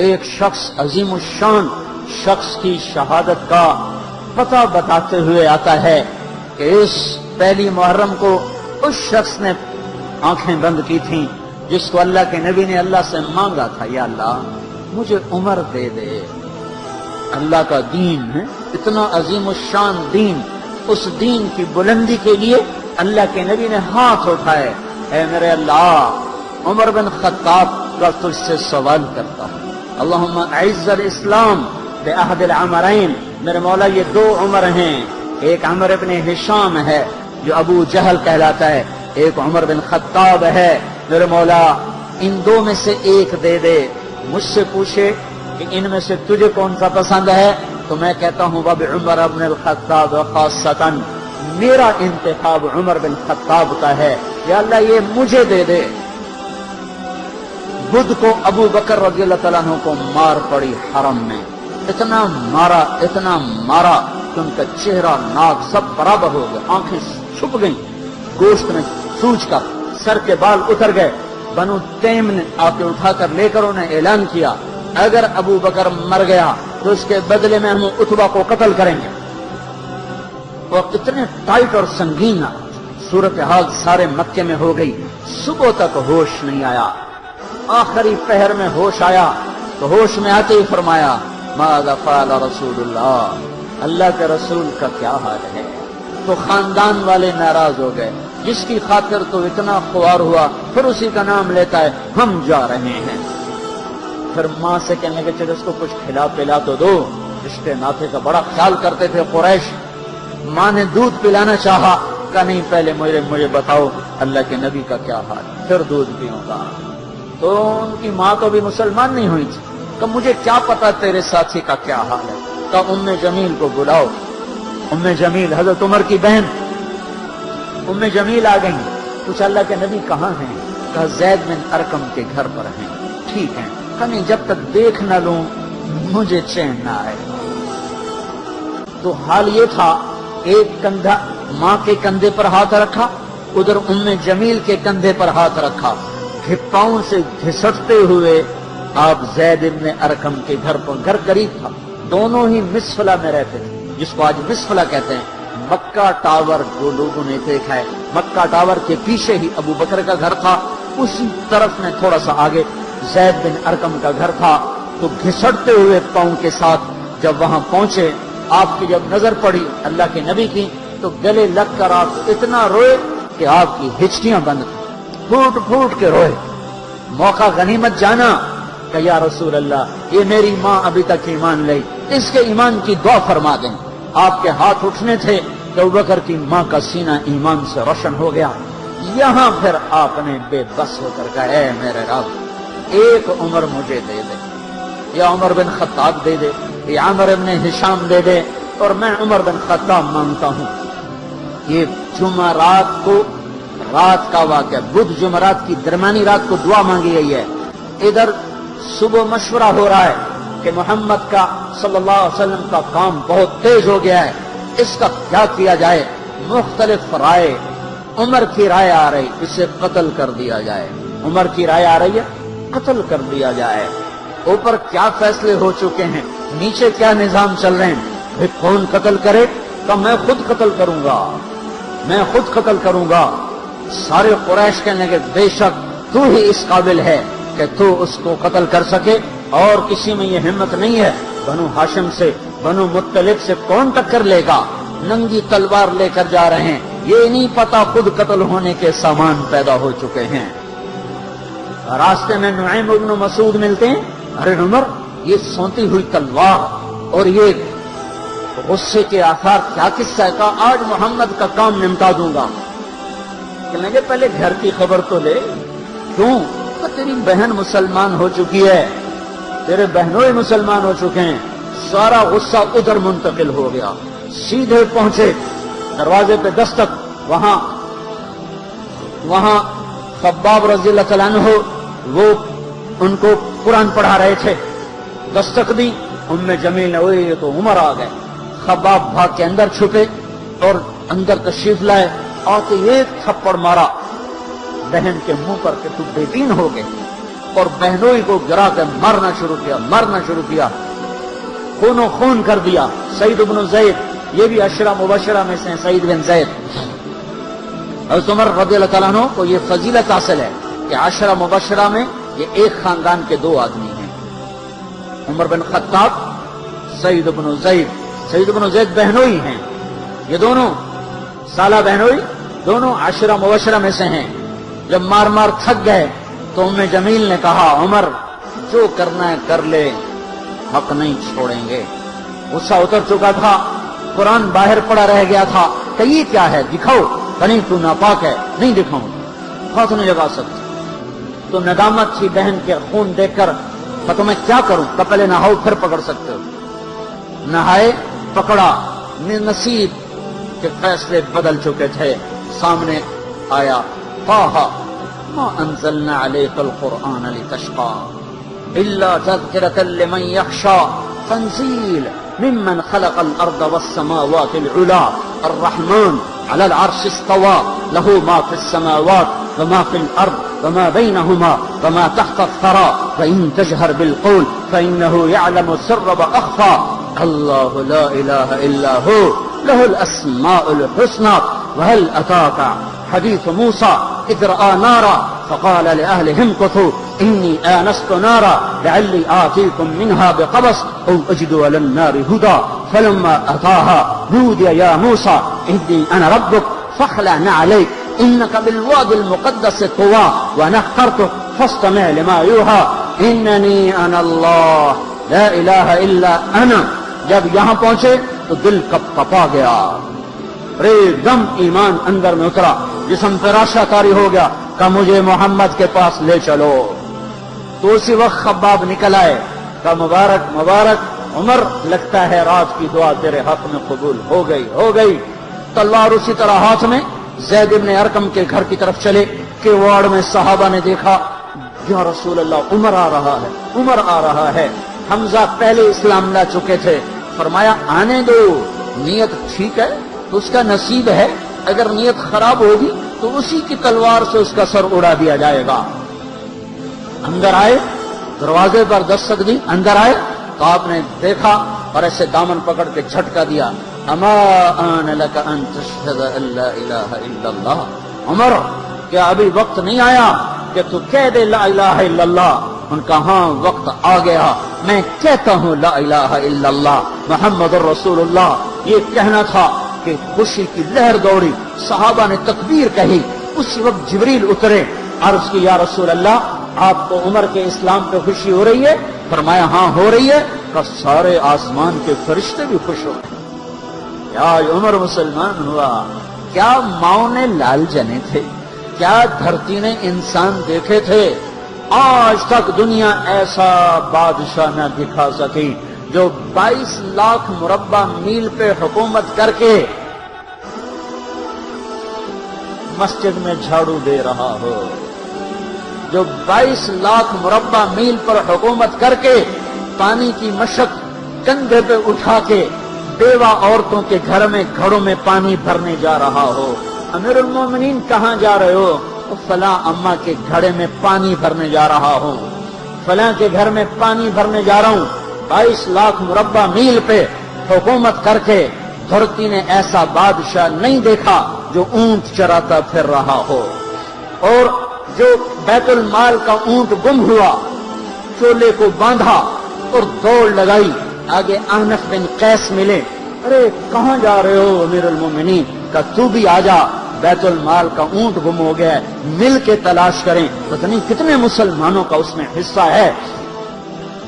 ایک شخص عظیم الشان شخص کی شہادت کا پتہ بتاتے ہوئے آتا ہے کہ اس پہلی محرم کو اس شخص نے آنکھیں بند کی تھیں جس کو اللہ کے نبی نے اللہ سے مانگا تھا، یا اللہ مجھے عمر دے دے۔ اللہ کا دین ہے اتنا عظیم الشان دین، اس دین کی بلندی کے لیے اللہ کے نبی نے ہاتھ اٹھائے، اے میرے اللہ عمر بن خطاب کا تجھ سے سوال کرتا ہوں، اللہم اعز الاسلام بعہد العمرین، میرے مولا یہ دو عمر ہیں، ایک عمر بن ہشام ہے جو ابو جہل کہلاتا ہے، ایک عمر بن خطاب ہے، میرے مولا ان دو میں سے ایک دے دے۔ مجھ سے پوچھے کہ ان میں سے تجھے کون سا پسند ہے تو میں کہتا ہوں وبعمر بن الخطاب خاصۃ، میرا انتخاب عمر بن خطاب کا ہے، یا اللہ یہ مجھے دے دے۔ بدھ کو ابو بکر رضی اللہ تعالیٰ عنہ کو مار پڑی حرم میں، اتنا مارا کہ ان کا چہرہ ناک سب برابر ہو گیا، آنکھیں چھپ گئیں گوشت میں سوج کر، سر کے بال اتر گئے۔ بنو تیم نے آ کے اٹھا کر لے کر انہیں اعلان کیا اگر ابو بکر مر گیا تو اس کے بدلے میں ہم اتبا کو قتل کریں گے۔ اور اتنے ٹائٹ اور سنگین صورتحال سارے مکے میں ہو گئی، صبح تک ہوش نہیں آیا، آخری پہر میں ہوش آیا تو ہوش میں آتے ہی فرمایا ماذا فعل رسول اللہ کے رسول کا کیا حال ہے۔ تو خاندان والے ناراض ہو گئے، جس کی خاطر تو اتنا خوار ہوا پھر اسی کا نام لیتا ہے، ہم جا رہے ہیں۔ پھر ماں سے کہنے کے چلو اس کو کچھ کھلا پلا تو دو، رشتے ناطے کا بڑا خیال کرتے تھے قریش۔ ماں نے دودھ پلانا چاہا، کہا نہیں پہلے مجھے بتاؤ اللہ کے نبی کا کیا حال، پھر دودھ پیوں گا۔ تو ان کی ماں تو بھی مسلمان نہیں ہوئی تھی، کہ مجھے کیا پتا تیرے ساتھی کا کیا حال ہے۔ کہا ام جمیل کو بلاؤ۔ ام جمیل حضرت عمر کی بہن ام جمیل آ گئی، کچھ اللہ کے نبی کہاں ہیں؟ کہا زید بن ارقم کے گھر پر ہیں۔ ٹھیک ہے، کہا نہیں جب تک دیکھ نہ لوں مجھے چین نہ آئے۔ تو حال یہ تھا، ایک کندھا ماں کے کندھے پر ہاتھ رکھا، ادھر ام جمیل کے کندھے پر ہاتھ رکھا، پاؤں سے گھسٹتے ہوئے آپ زید بن ارقم کے گھر پر، گھر قریب تھا، دونوں ہی مسفلہ میں رہتے تھے، جس کو آج مسفلہ کہتے ہیں۔ مکہ ٹاور جو لوگوں نے دیکھا ہے، مکہ ٹاور کے پیچھے ہی ابو بکر کا گھر تھا، اسی طرف میں تھوڑا سا آگے زید بن ارقم کا گھر تھا۔ تو گھسٹتے ہوئے پاؤں کے ساتھ جب وہاں پہنچے، آپ کی جب نظر پڑی اللہ کے نبی کی تو گلے لگ کر آپ اتنا روئے کہ آپ کی ہچکیاں بند تھیں، پھوٹ پھوٹ کے روئے۔ موقع غنیمت جانا کہ یا رسول اللہ یہ میری ماں ابھی تک ایمان لئی، اس کے ایمان کی دعا فرما دیں۔ آپ کے ہاتھ اٹھنے تھے کہ ابوبکر کی ماں کا سینہ ایمان سے روشن ہو گیا۔ یہاں پھر آپ نے بے بس ہو کر کہا اے میرے رب ایک عمر مجھے دے دے، یا عمر بن خطاب دے دے، یا عمر بن ہشام دے دے، اور میں عمر بن خطاب مانگتا ہوں۔ یہ جمعرات کو رات کا واقعہ، بدھ جمعرات کی درمیانی رات کو دعا مانگی گئی ہے۔ ادھر صبح مشورہ ہو رہا ہے کہ محمد کا صلی اللہ علیہ وسلم کا کام بہت تیز ہو گیا ہے، اس کا کیا کیا جائے؟ مختلف رائے، عمر کی رائے آ رہی اسے قتل کر دیا جائے، عمر کی رائے آ رہی ہے قتل کر دیا جائے۔ اوپر کیا فیصلے ہو چکے ہیں، نیچے کیا نظام چل رہے ہیں، بھئی کون قتل کرے؟ تو میں خود قتل کروں گا، میں خود قتل کروں گا۔ سارے قریش کہنے لگے بے شک تو ہی اس قابل ہے کہ تو اس کو قتل کر سکے، اور کسی میں یہ ہمت نہیں ہے۔ بنو ہاشم سے، بنو مطلب سے کون ٹکر لے گا؟ ننگی تلوار لے کر جا رہے ہیں، یہ نہیں پتا خود قتل ہونے کے سامان پیدا ہو چکے ہیں۔ راستے میں نعیم بن مسعود ملتے ہیں، ارے عمر یہ سونتی ہوئی تلوار اور یہ غصے کے آثار کیا قصہ ہے؟ کہا آج محمد کا کام نمٹا دوں گا۔ کہنے لگے پہلے گھر کی خبر تو لے، کیوں؟ کہ تیری بہن مسلمان ہو چکی ہے، تیرے بہنوں ہی مسلمان ہو چکے ہیں۔ سارا غصہ ادھر منتقل ہو گیا، سیدھے پہنچے دروازے پہ دستک، وہاں خباب رضی اللہ تعالیٰ عنہ وہ ان کو قرآن پڑھا رہے تھے، دستک دی، ام جمیل نے اوئے یہ تو عمر آ گئے۔ خباب بھاگ کے اندر چھپے اور اندر تشریف لائے، آتے ایک تھپڑ مارا بہن کے منہ پر کہ تو بے دین ہو گئے، اور بہنوئی کو گرا کر مارنا شروع کیا، خون و خون کر دیا۔ سعید بن زید یہ بھی عشرہ مبشرہ میں سے ہیں، سعید بن زید۔ حضرت عمر رضی اللہ تعالیٰ عنہ کو یہ فضیلت حاصل ہے کہ عشرہ مبشرہ میں یہ ایک خاندان کے دو آدمی ہیں، عمر بن خطاب، سعید بن زید۔ سعید بن زید بہنوئی ہیں، یہ دونوں سالہ بہنوئی، دونوں عشرہ مبشرہ میں سے ہیں۔ جب مار مار تھک گئے تو ام جمیل نے کہا عمر جو کرنا ہے کر لے، حق نہیں چھوڑیں گے۔ غصہ اتر چکا تھا، قرآن باہر پڑا رہ گیا تھا کہ یہ کیا ہے، دکھاؤ، نہیں تو ناپاک ہے، نہیں دکھاؤں، ہاتھ نہیں لگا سکتے۔ تو ندامت تھی بہن کے خون دیکھ کر، تو میں کیا کروں، کہ پہلے نہاؤ پھر پکڑ سکتے ہو۔ نہائے، پکڑا، نصیب کے فیصلے بدل چکے تھے۔ سامنے آیا طٰہٰ ما انزلنا علیک القرآن لتشقیٰ الا تذکرۃ لمن یخشیٰ تنزیل ممن خلق الارض والسماوات العلی الرحمن علی العرش استوى له ما في السماوات وما في الارض وما بينهما وما تحت الثرى وان تجهر بالقول فانه يعلم السر واخفى الله لا اله الا هو له الاسماء الحسنى وهل اتاك حديث موسى إذ رأى نارا فقال لأهلهم امكثوا إني آنست نارا لعلي آتيكم منها بقبس أو أجد على النار هدى فلما أتاها نودي يا موسى إني أنا ربك فاخلع نعليك إنك بالوادي المقدس طوى وأنا اخترتك فاستمع لما يوحى إنني أنا الله لا إله إلا أنا۔ جب یہاں پہنچے تو دل کپ کپا گیا، ایک دم ایمان اندر میں اترا، جسم فراشہ طاری ہو گیا کہ مجھے محمد کے پاس لے چلو۔ تو اسی وقت خباب نکل آئے کہ مبارک مبارک عمر، لگتا ہے رات کی دعا تیرے حق میں قبول ہو گئی۔ تلوار اسی طرح ہاتھ میں زید بن ارقم کے گھر کی طرف چلے کہ وارڈ میں صحابہ نے دیکھا یا رسول اللہ عمر آ رہا ہے۔ حمزہ پہلے اسلام لا چکے تھے، فرمایا آنے دو، نیت ٹھیک ہے تو اس کا نصیب ہے، اگر نیت خراب ہوگی تو اسی کی تلوار سے اس کا سر اڑا دیا جائے گا۔ اندر آئے، دروازے پر دستک دی، اندر آئے تو آپ نے دیکھا اور ایسے دامن پکڑ کے جھٹکا دیا، اما آن لک ان تشہد ان لا الہ الا اللہ، عمر کیا ابھی وقت نہیں آیا کہ تو کہہ دے لا الہ الا اللہ؟ ان کا ہاں وقت آ گیا، میں کہتا ہوں لا الہ الا اللہ محمد الرسول اللہ۔ یہ کہنا تھا کہ خوشی کی لہر دوڑی، صحابہ نے تکبیر کہی، اسی وقت جبریل اترے، عرض کی یا رسول اللہ آپ کو عمر کے اسلام پہ خوشی ہو رہی ہے؟ فرمایا ہاں ہو رہی ہے، کہ سارے آسمان کے فرشتے بھی خوش ہو گئے، کیا عمر مسلمان ہوا، کیا ماؤں نے لال جنے تھے، کیا دھرتی نے انسان دیکھے تھے، آج تک دنیا ایسا بادشاہ نہ دکھا سکی جو 22 لاکھ مربع میل پہ حکومت کر کے مسجد میں جھاڑو دے رہا ہو، جو 22 لاکھ مربع میل پر حکومت کر کے پانی کی مشق کندھے پہ اٹھا کے بیوہ عورتوں کے گھر میں گھڑوں میں پانی بھرنے جا رہا ہو۔ امیر المومنین کہاں جا رہے ہو؟ فلاں اماں کے گھڑے میں پانی بھرنے جا رہا ہوں، فلاں کے گھر میں پانی بھرنے جا رہا ہوں۔ 22 لاکھ مربع میل پہ حکومت کر کے دھرتی نے ایسا بادشاہ نہیں دیکھا جو اونٹ چراتا پھر رہا ہو، اور جو بیت المال کا اونٹ گم ہوا، چولے کو باندھا اور دوڑ لگائی، آگے احنف بن قیس ملے، ارے کہاں جا رہے ہو امیر المومنین؟ کہ تو بھی آ جا، بیت المال کا اونٹ گم ہو گیا ہے، مل کے تلاش کریں، پتہ نہیں کتنے مسلمانوں کا اس میں حصہ ہے۔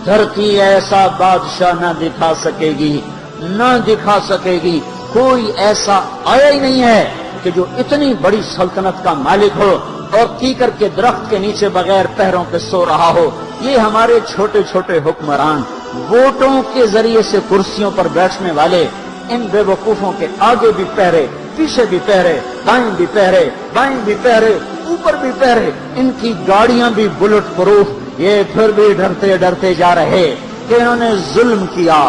دھرتی ایسا بادشاہ نہ دکھا سکے گی، کوئی ایسا آیا ہی نہیں ہے کہ جو اتنی بڑی سلطنت کا مالک ہو اور کیکر کے درخت کے نیچے بغیر پیروں کے سو رہا ہو۔ یہ ہمارے چھوٹے چھوٹے حکمران، ووٹوں کے ذریعے سے کرسیوں پر بیٹھنے والے، ان بے وقوفوں کے آگے بھی پہرے، پیچھے بھی پہرے، دائیں بھی پہرے، بائیں بھی پہرے، اوپر بھی پہرے، ان کی گاڑیاں بھی بلٹ پروف، یہ پھر بھی ڈرتے ڈرتے جا رہے کہ انہوں نے ظلم کیا،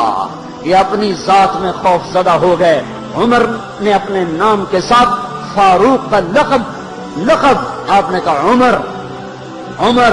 یہ اپنی ذات میں خوف زدہ ہو گئے۔ عمر نے اپنے نام کے ساتھ فاروق کا لقب آپ نے کہا عمر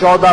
14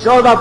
14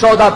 14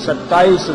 27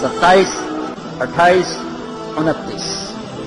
27, 28, 29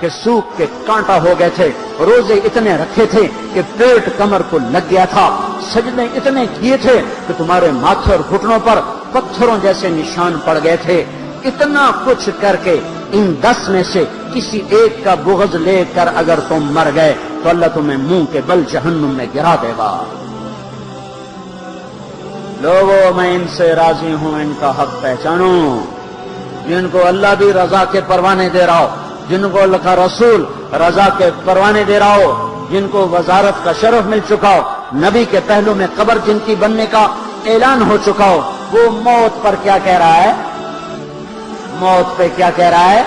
کہ سوکھ کے کانٹا ہو گئے تھے، روزے اتنے رکھے تھے کہ پیٹ کمر کو لگ گیا تھا، سجدے اتنے کیے تھے کہ تمہارے ماتھے اور گھٹنوں پر پتھروں جیسے نشان پڑ گئے تھے، اتنا کچھ کر کے ان 10 میں سے کسی ایک کا بغض لے کر اگر تم مر گئے تو اللہ تمہیں منہ کے بل جہنم میں گرا دے گا۔ لوگوں میں ان سے راضی ہوں، ان کا حق پہچانو، جن کو اللہ بھی رضا کے پروانے دے رہا ہو، جن کو اللہ کا رسول رضا کے پروانے دے رہا ہو، جن کو وزارت کا شرف مل چکا ہو، نبی کے پہلو میں قبر جن کی بننے کا اعلان ہو چکا ہو، وہ موت پر کیا کہہ رہا ہے؟ موت پہ کیا کہہ رہا ہے؟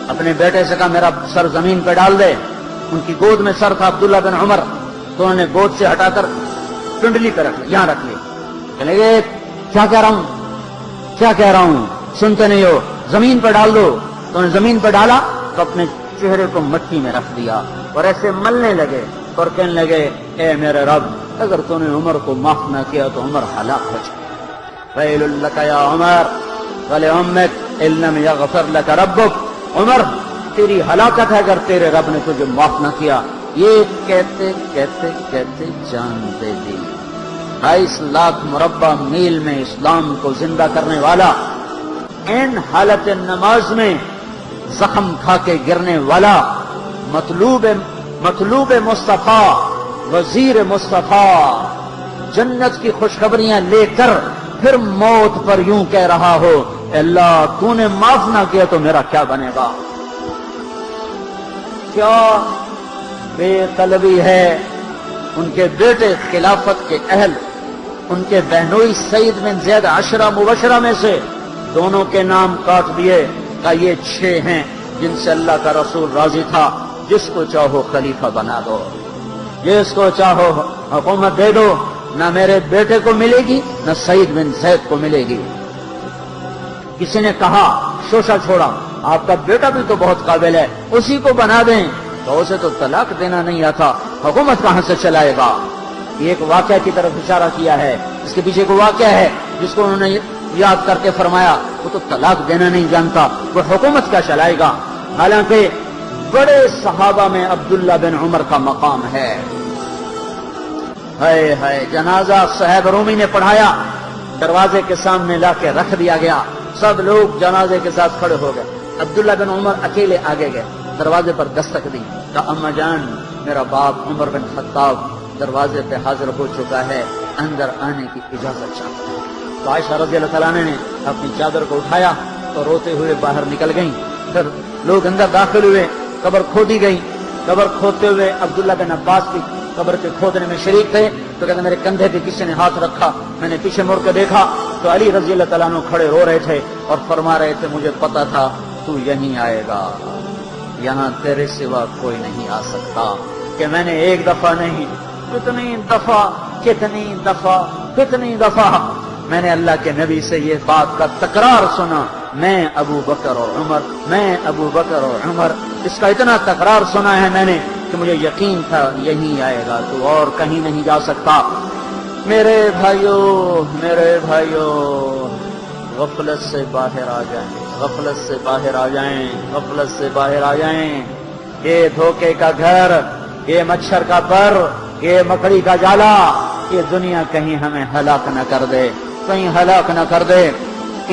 اپنے بیٹے سے کہا میرا سر زمین پہ ڈال دے۔ ان کی گود میں سر تھا عبداللہ بن عمر، تو انہوں نے گود سے ہٹا کر پنڈلی پہ رکھ لیا، یہاں رکھ لیا، کہنے لگے کیا کہہ رہا ہوں، کیا کہہ رہا ہوں، سنتے نہیں ہو، زمین پہ ڈال دو۔ تو انہوں نے زمین پہ ڈالا تو اپنے چہرے کو مٹی میں رکھ دیا اور ایسے ملنے لگے اور کہنے لگے اے میرے رب، اگر تو نے عمر کو معاف نہ کیا تو عمر ہلاک ہو جائے۔ ویل لک یا عمر ولعمک ان لم یغفر لک ربک، عمر تیری ہلاکت ہے اگر تیرے رب نے تجھے معاف نہ کیا۔ یہ کہتے کہتے کہتے جان دے دی۔ 22 لاکھ مربع میل میں اسلام کو زندہ کرنے والا، ان حالت نماز میں زخم کھا کے گرنے والا، مطلوب مصطفیٰ، وزیر مصطفیٰ، جنت کی خوشخبریاں لے کر پھر موت پر یوں کہہ رہا ہو اللہ تو نے معاف نہ کیا تو میرا کیا بنے گا؟ کیا بے طلبی ہے۔ ان کے بیٹے خلافت کے اہل، ان کے بہنوئی سعید بن زید 10 مبشرہ میں سے دونوں کے نام کاٹ دیے کہ یہ 6 ہیں جن سے اللہ کا رسول راضی تھا، جس کو چاہو خلیفہ بنا دو، جس کو چاہو حکومت دے دو، نہ میرے بیٹے کو ملے گی نہ سعید بن زید کو ملے گی۔ کسی نے کہا شوشہ چھوڑا، آپ کا بیٹا بھی تو بہت قابل ہے، اسی کو بنا دیں، تو اسے تو طلاق دینا نہیں آتا، حکومت کہاں سے چلائے گا؟ یہ ایک واقعہ کی طرف اشارہ کیا ہے، اس کے پیچھے کوئی واقعہ ہے جس کو انہوں نے یاد کر کے فرمایا وہ تو طلاق دینا نہیں جانتا، وہ حکومت کیا چلائے گا؟ حالانکہ بڑے صحابہ میں عبداللہ بن عمر کا مقام ہے۔ ہائے ہائے، جنازہ صہیب رومی نے پڑھایا، دروازے کے سامنے لا کے رکھ دیا گیا، سب لوگ جنازے کے ساتھ کھڑے ہو گئے، عبداللہ بن عمر اکیلے آگے گئے، دروازے پر دستک دی، کہا اما جان میرا باپ عمر بن خطاب دروازے پہ حاضر ہو چکا ہے، اندر آنے کی اجازت چاہتا ہے۔ تو عائشہ رضی اللہ تعالیٰ نے اپنی چادر کو اٹھایا تو روتے ہوئے باہر نکل گئیں، پھر لوگ اندر داخل ہوئے، قبر کھودی گئی، قبر کھودتے ہوئے عبداللہ بن عباس کی قبر کے کھودنے میں شریک تھے، تو کہتے میرے کندھے پہ کسی نے ہاتھ رکھا، میں نے پیچھے مڑ کے دیکھا تو علی رضی اللہ تعالیٰ عنہ کھڑے رو رہے تھے اور فرما رہے تھے مجھے پتا تھا تو یہیں آئے گا، یہاں تیرے سوا کوئی نہیں آ سکتا۔ کہ میں نے ایک دفعہ نہیں، کتنی دفعہ میں نے اللہ کے نبی سے یہ بات کا تکرار سنا، میں ابو بکر اور عمر، میں ابو بکر اور عمر، اس کا اتنا تکرار سنا ہے میں نے کہ مجھے یقین تھا یہیں آئے گا، تو اور کہیں نہیں جا سکتا۔ میرے بھائیو غفلت سے باہر آ جائیں، غفلت سے باہر آ جائیں، غفلت سے باہر آ جائیں۔ یہ دھوکے کا گھر، یہ مچھر کا پر، یہ مکڑی کا جالا، یہ دنیا کہیں ہمیں ہلاک نہ کر دے، کہیں ہلاک نہ کر دے۔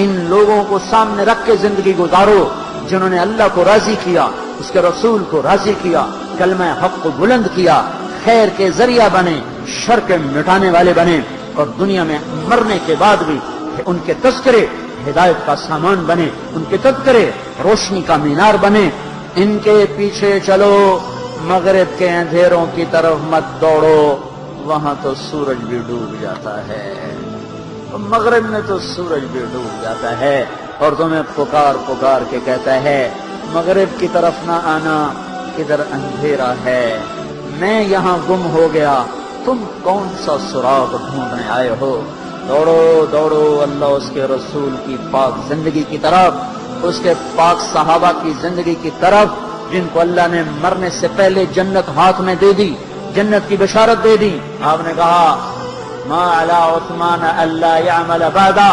ان لوگوں کو سامنے رکھ کے زندگی گزارو جنہوں نے اللہ کو راضی کیا، اس کے رسول کو راضی کیا، کلمہ حق کو بلند کیا، خیر کے ذریعہ بنے، شر کے مٹانے والے بنے، اور دنیا میں مرنے کے بعد بھی ان کے تذکرے ہدایت کا سامان بنے، ان کے تذکرے روشنی کا مینار بنے۔ ان کے پیچھے چلو، مغرب کے اندھیروں کی طرف مت دوڑو، وہاں تو سورج بھی ڈوب جاتا ہے، مغرب میں تو سورج بھی ڈوب جاتا ہے، اور تمہیں پکار پکار کے کہتا ہے مغرب کی طرف نہ آنا، ادھر اندھیرا ہے، میں یہاں گم ہو گیا، تم کون سا سراغ ڈھونڈنے آئے ہو؟ دوڑو دوڑو اللہ اس کے رسول کی پاک زندگی کی طرف، اس کے پاک صحابہ کی زندگی کی طرف، جن کو اللہ نے مرنے سے پہلے جنت ہاتھ میں دے دی، جنت کی بشارت دے دی۔ آپ نے کہا ما علی عثمان الا یعمل بعدا،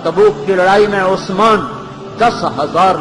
تبوک کی لڑائی میں عثمان 10,000